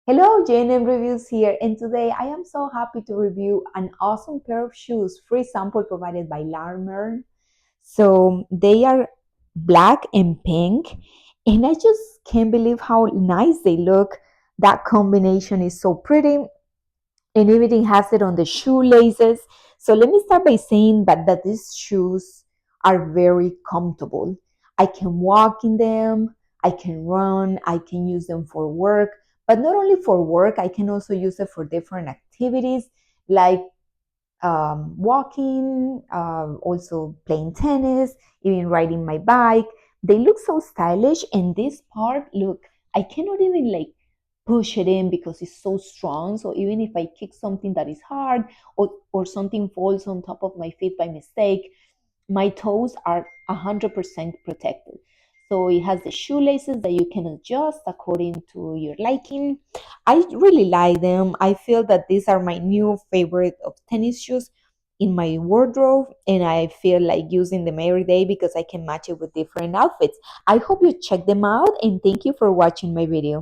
Hello, J&M Reviews here, and today I am so happy to review an awesome pair of shoes, free sample provided by LARNMERN. So they are black and pink, and I just can't believe how nice they look. That combination is so pretty, and everything has it on the shoelaces. So let me start by saying that these shoes are very comfortable. I can walk in them, I can run, I can use them for work, but not only for work, I can also use it for different activities like walking, also playing tennis, even riding my bike. They look so stylish, and this part, look, I cannot even like push it in because it's so strong. So even if I kick something that is hard or something falls on top of my feet by mistake, my toes are 100% protected. So it has the shoelaces that you can adjust according to your liking. I really like them. I feel that these are my new favorite of tennis shoes in my wardrobe, and I feel like using them every day because I can match it with different outfits. I hope you check them out, and thank you for watching my video.